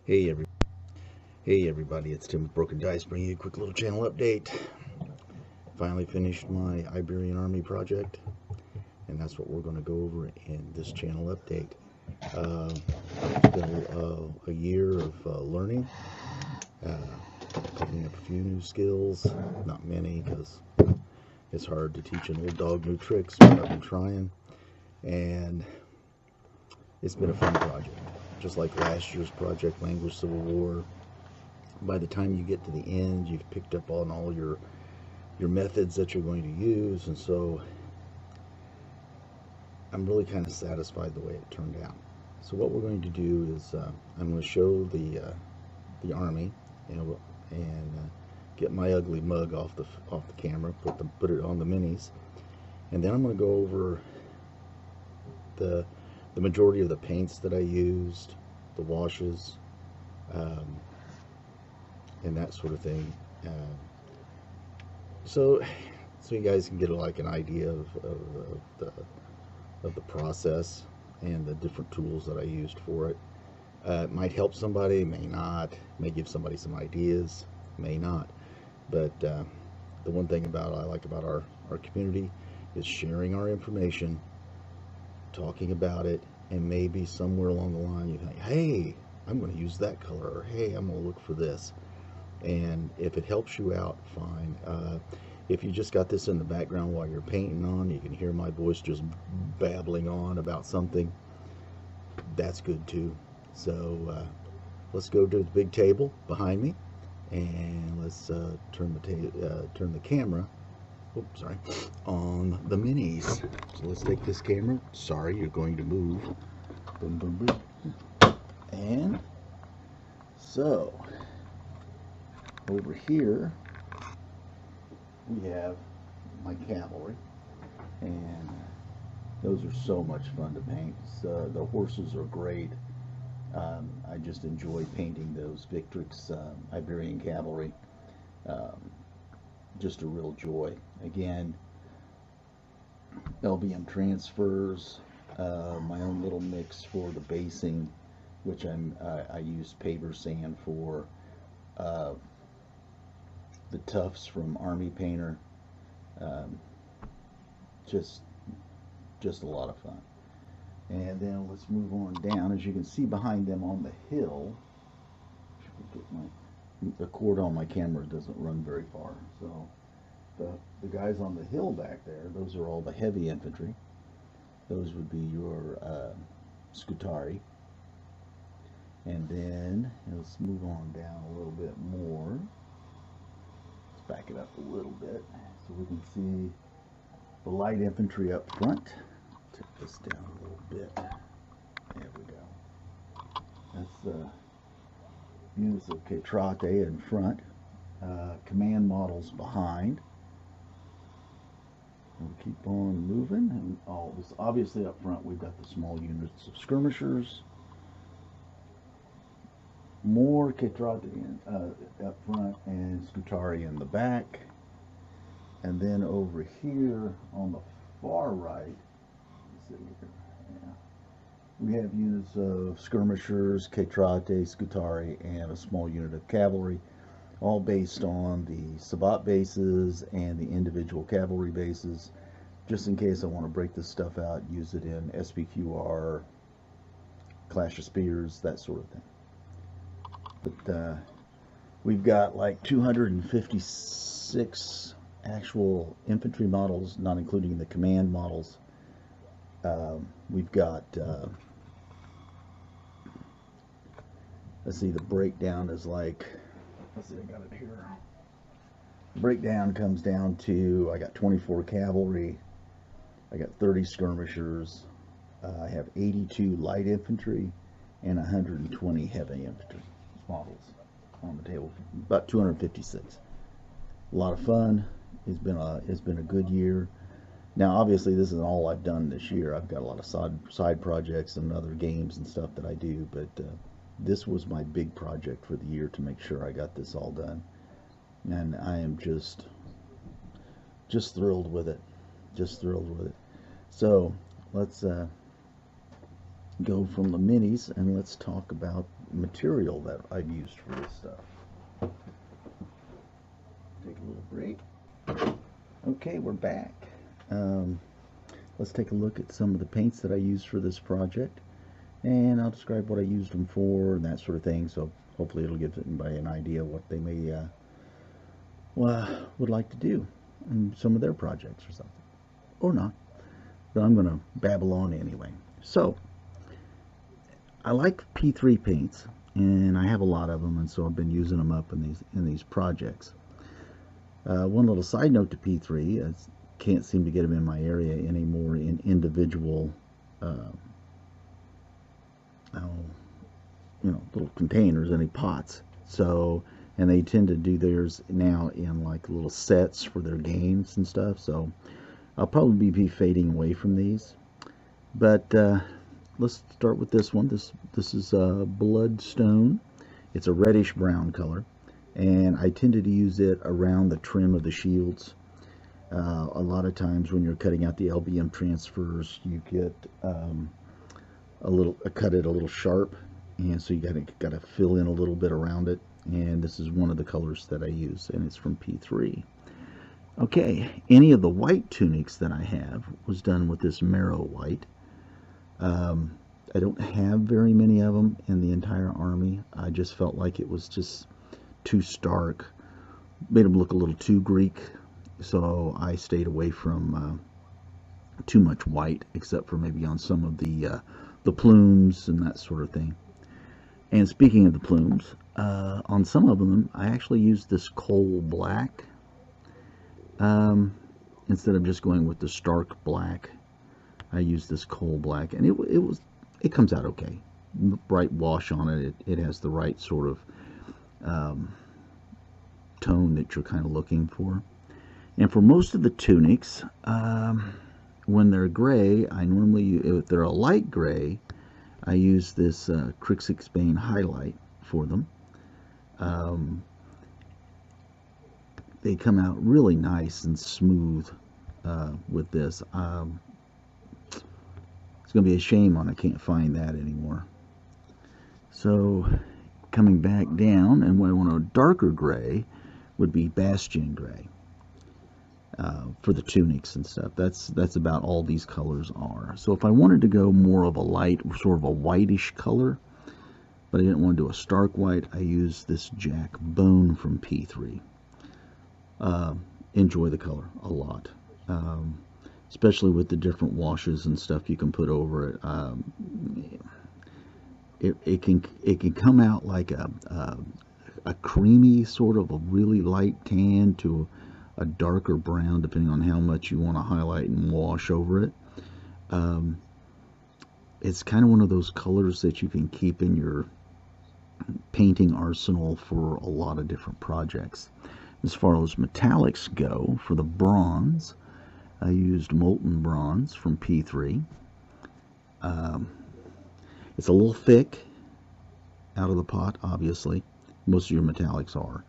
Hey every Hey everybody, it's Tim with Broken Dice bringing you a quick little channel update. Finally finished my Iberian Army project, and that's what we're going to go over in this channel update. It's been a year of learning, picking up a few new skills, not many because it's hard to teach an old dog new tricks, but I've been trying, and it's been a fun project. Just like last year's project, Language Civil War, by the time you get to the end, you've picked up on all your methods that you're going to use, and so I'm really kind of satisfied the way it turned out. So what we're going to do is I'm going to show the army, and get my ugly mug off the camera, put it on the minis, and then I'm going to go over the majority of the paints that I used, the washes, and that sort of thing. So you guys can get like an idea of the process and the different tools that I used for it. It might help somebody, may not, may give somebody some ideas, may not. But the one thing I like about our community is sharing our information, talking about it, and maybe somewhere along the line you think, hey, I'm going to use that color, or hey, I'm going to look for this. And if it helps you out, fine. If you just got this in the background while you're painting on, you can hear my voice just babbling on about something, that's good too. So let's go to the big table behind me, and let's turn the camera, oops, sorry, on the minis. So let's take this camera, sorry, you're going to move, boom, boom, boom, and so over here we have my cavalry, and those are so much fun to paint. The horses are great. I just enjoy painting those Victrix Iberian cavalry. Just a real joy. Again, LBM transfers, my own little mix for the basing, which I use paver sand for. The tufts from Army Painter, just a lot of fun. And then let's move on down. As you can see behind them on the hill, the cord on my camera doesn't run very far, so the guys on the hill back there, those are all the heavy infantry. Those would be your Scutari. And then let's move on down a little bit more. Back it up a little bit so we can see the light infantry up front. Take this down a little bit. There we go. That's units of Quetrate in front, command models behind. We'll keep on moving, and obviously up front we've got the small units of skirmishers. More Quetrate up front and Scutari in the back. And then over here on the far right, we have units of skirmishers, Quetrate, Scutari, and a small unit of cavalry, all based on the Sabat bases and the individual cavalry bases, just in case I want to break this stuff out, use it in SPQR, Clash of Spears, that sort of thing. But we've got like 256 actual infantry models, not including the command models. We've got, let's see, the breakdown is like, let's see, I got it here. The breakdown comes down to, I got 24 cavalry, I got 30 skirmishers, I have 82 light infantry, and 120 heavy infantry models on the table. About 256. A lot of fun. It's been a good year. Now obviously this is all I've done this year. I've got a lot of side projects and other games and stuff that I do, but this was my big project for the year to make sure I got this all done, and I am just thrilled with it. So let's go from the minis and let's talk about material that I've used for this stuff. Take a little break. Okay, we're back. Um, let's take a look at some of the paints that I used for this project, and I'll describe what I used them for and that sort of thing, so hopefully it'll give anybody an idea what they may would like to do in some of their projects or something, or not, but I'm going to babble on anyway. So I like P3 paints, and I have a lot of them, and so I've been using them up in these projects. One little side note to P3, I can't seem to get them in my area anymore in individual, little containers, any pots. So, and they tend to do theirs now in like little sets for their games and stuff. So, I'll probably be fading away from these. But let's start with this one. This is Bloodstone. It's a reddish brown color, and I tended to use it around the trim of the shields. A lot of times when you're cutting out the LBM transfers, you get cut it a little sharp, and so you gotta fill in a little bit around it. And this is one of the colors that I use, and it's from P3. Okay, any of the white tunics that I have was done with this Marrow white. I don't have very many of them in the entire army. I just felt like it was just too stark, made them look a little too Greek, so I stayed away from too much white, except for maybe on some of the plumes and that sort of thing. And speaking of the plumes, on some of them I actually used this coal black instead of just going with the stark black. I used this coal black, and it comes out okay. Bright wash on it. It has the right sort of tone that you're kind of looking for. And for most of the tunics, when they're gray, I normally, if they're a light gray, I use this Crixix Bane highlight for them. They come out really nice and smooth with this. It's going to be a shame when I can't find that anymore. So coming back down, and what I want a darker gray would be Bastion gray for the tunics and stuff. That's about all these colors are. So if I wanted to go more of a light, sort of a whitish color, but I didn't want to do a stark white, I use this Jack Bone from P3. Enjoy the color a lot. Especially with the different washes and stuff you can put over it. It can come out like a creamy sort of a really light tan to a darker brown, depending on how much you want to highlight and wash over it. It's kind of one of those colors that you can keep in your painting arsenal for a lot of different projects. As far as metallics go, for the bronze, I used Molten Bronze from P3. It's a little thick out of the pot, obviously. Most of your metallics are.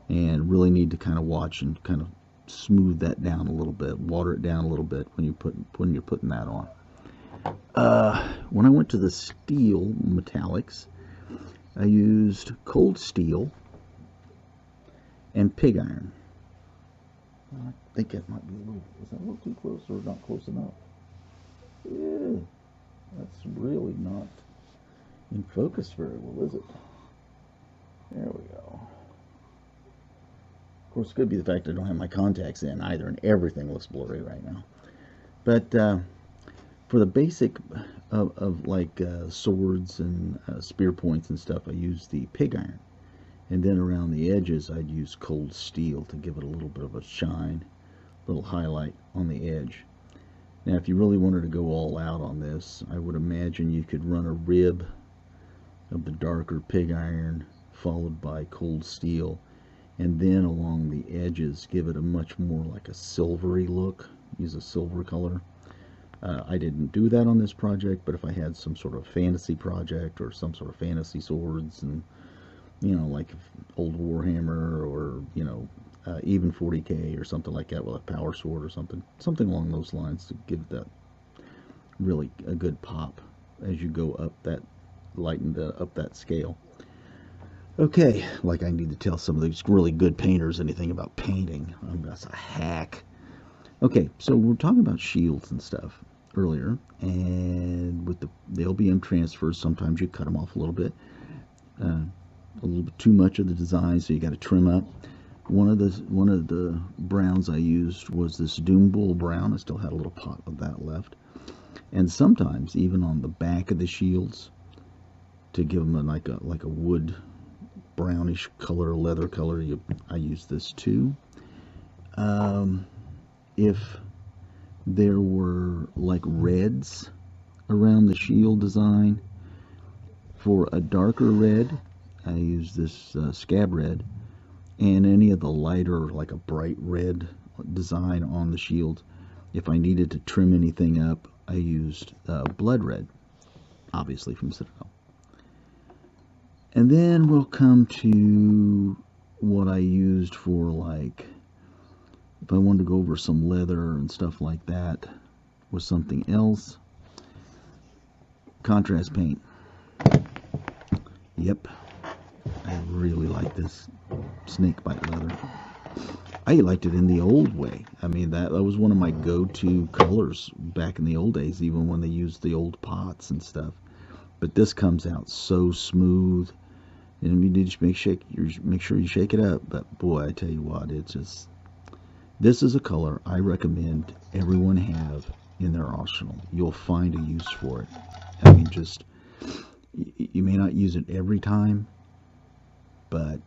And really need to kind of watch and kind of smooth that down a little bit, water it down a little bit when you're putting that on. When I went to the steel metallics, I used Cold Steel and Pig Iron. I think it might be is that a little too close or not close enough? Yeah, that's really not in focus very well, is it? There we go. Of course, it could be the fact I don't have my contacts in either, and everything looks blurry right now. But for the basic of like swords and spear points and stuff, I use the Pig Iron. And then around the edges, I'd use Cold Steel to give it a little bit of a shine, a little highlight on the edge. Now, if you really wanted to go all out on this, I would imagine you could run a rib of the darker Pig Iron, followed by Cold Steel, and then along the edges, give it a much more like a silvery look. Use a silver color. I didn't do that on this project, but if I had some sort of fantasy project or some sort of fantasy swords and like old Warhammer or, even 40K or something like that with a power sword or something along those lines to give that really a good pop. as you go up that, up that scale. Okay, like I need to tell some of these really good painters anything about painting. That's a hack. Okay, so we're talking about shields and stuff earlier, and with the LBM transfers, sometimes you cut them off a little bit too much of the design, so you got to trim up. One of the browns I used was this Doom Bull brown. I still had a little pot of that left, and sometimes even on the back of the shields to give them like a wood brownish color, leather color. I use this too. If there were like reds around the shield design, for a darker red, I use this scab red, and any of the lighter, like a bright red design on the shield. If I needed to trim anything up, I used blood red, obviously from Citadel. And then we'll come to what I used for, like, if I wanted to go over some leather and stuff like that with something else. Contrast paint. Yep, I really like this snakebite leather. I liked it in the old way. I mean, that was one of my go-to colors back in the old days, even when they used the old pots and stuff. But this comes out so smooth. And you need to make sure you shake it up. But boy, I tell you what, it's just, this is a color I recommend everyone have in their arsenal. You'll find a use for it. I mean, just, you may not use it every time, but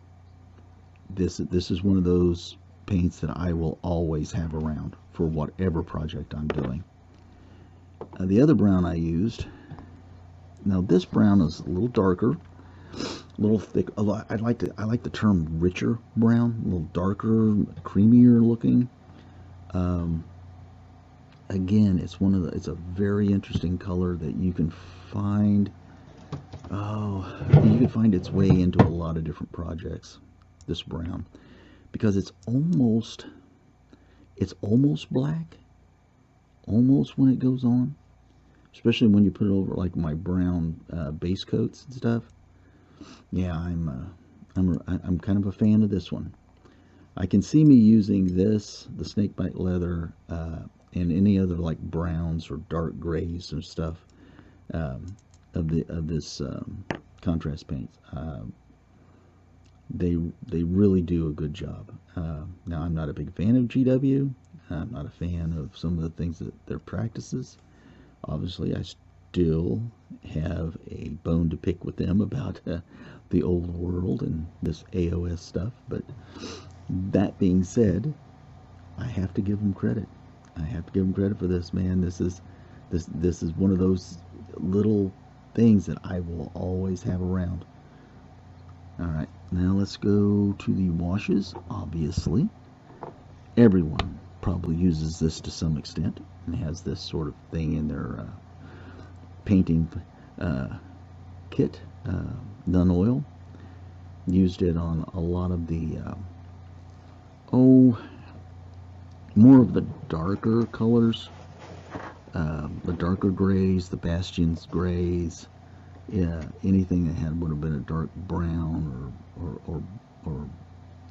this is one of those paints that I will always have around for whatever project I'm doing. The other brown I used, now this brown is a little darker, a little thick. I like the term richer brown, a little darker, creamier looking. Again, it's a very interesting color that you can find. Oh, you can find its way into a lot of different projects. This brown, because it's almost black, almost when it goes on, especially when you put it over like my brown base coats and stuff. Yeah, I'm kind of a fan of this one. I can see me using this, the snakebite leather, and any other like browns or dark grays and stuff of this contrast paint. They really do a good job. Now, I'm not a big fan of GW. I'm not a fan of some of the things that their practices. Obviously, I still have a bone to pick with them about the old world and this AOS stuff. But that being said, I have to give them credit. I have to give them credit for this, man. This is one of those little things that I will always have around. All right, now let's go to the washes. Obviously, everyone probably uses this to some extent and has this sort of thing in their painting kit. Nun oil. Used it on a lot of the more of the darker colors, the darker grays, the Bastion's grays. Yeah, anything that would have been a dark brown or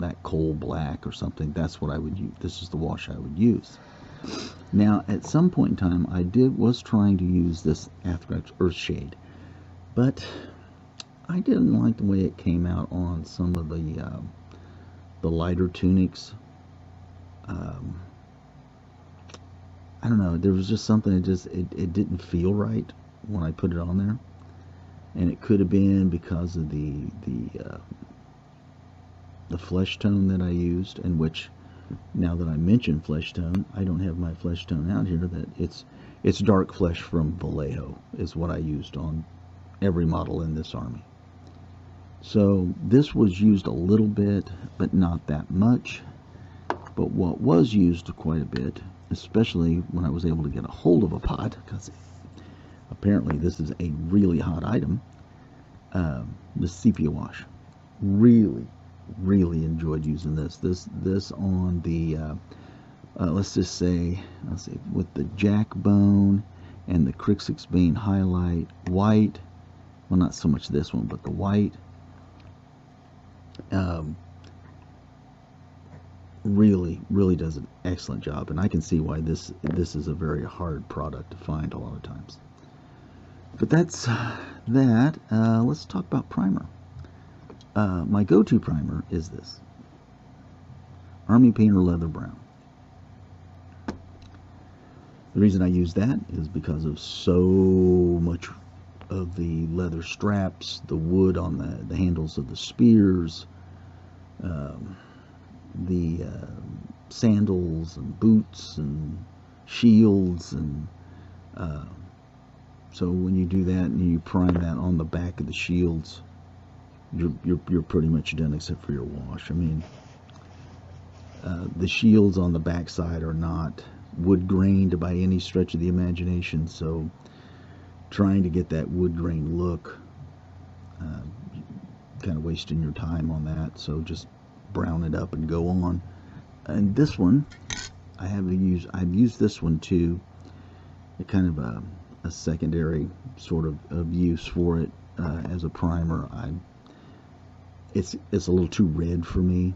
that coal black or something. That's what I would use. This is the wash I would use. Now, at some point in time, I was trying to use this Athrax Earthshade, but I didn't like the way it came out on some of the lighter tunics. I don't know. There was just something it didn't feel right when I put it on there. And it could have been because of the flesh tone that I used, in which, now that I mention flesh tone, I don't have my flesh tone out here. That it's dark flesh from Vallejo is what I used on every model in this army. So this was used a little bit, but not that much. But what was used quite a bit, especially when I was able to get a hold of a pot, because apparently this is a really hot item, the sepia wash. Really enjoyed using this. This on the let's see, with the jack bone and the Crixix Bean highlight white. Well, not so much this one, but the white. Really does an excellent job, and I can see why this is a very hard product to find a lot of times. But that's that. Let's talk about primer. My go-to primer is this Army Painter Leather Brown. The reason I use that is because of so much of the leather straps, the wood on the handles of the spears, the sandals and boots and shields, and so when you do that and you prime that on the back of the shields, you're pretty much done except for your wash. I mean, the shields on the back side are not wood grained by any stretch of the imagination, so trying to get that wood grain look, kind of wasting your time on that. So just brown it up and go on. And this one I've used this one too, a kind of a secondary sort of use for it as a primer. It's a little too red for me,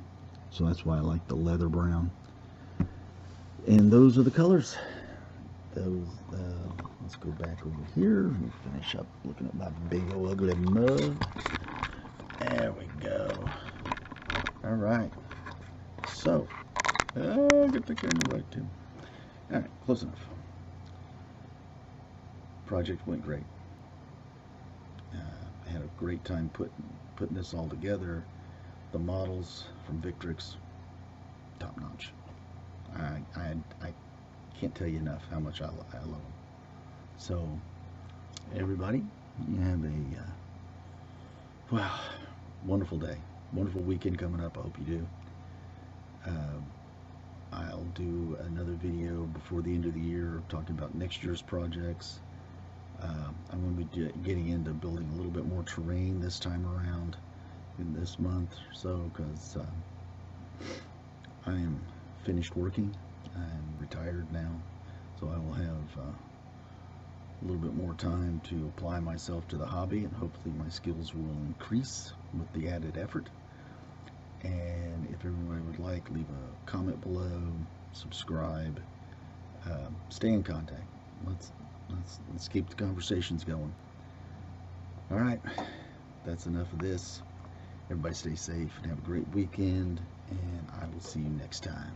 so that's why I like the leather brown. And those are the colors. Those let's go back over here and finish up looking at my big old ugly mug. There we go. All right, so get the camera right too. All right, close enough. Project went great. I had a great time putting this all together. The models from Victrix, top notch. I can't tell you enough how much I love them. So everybody, you have a well, wonderful day, wonderful weekend coming up. I hope you do. I'll do another video before the end of the year talking about next year's projects. I'm going to be getting into building a little bit more terrain this time around in this month or so, because I am finished working. I'm retired now, so I will have a little bit more time to apply myself to the hobby, and hopefully my skills will increase with the added effort. And if everybody would like, leave a comment below, subscribe, stay in contact. Let's keep the conversations going. All right, that's enough of this. Everybody stay safe and have a great weekend, and I will see you next time.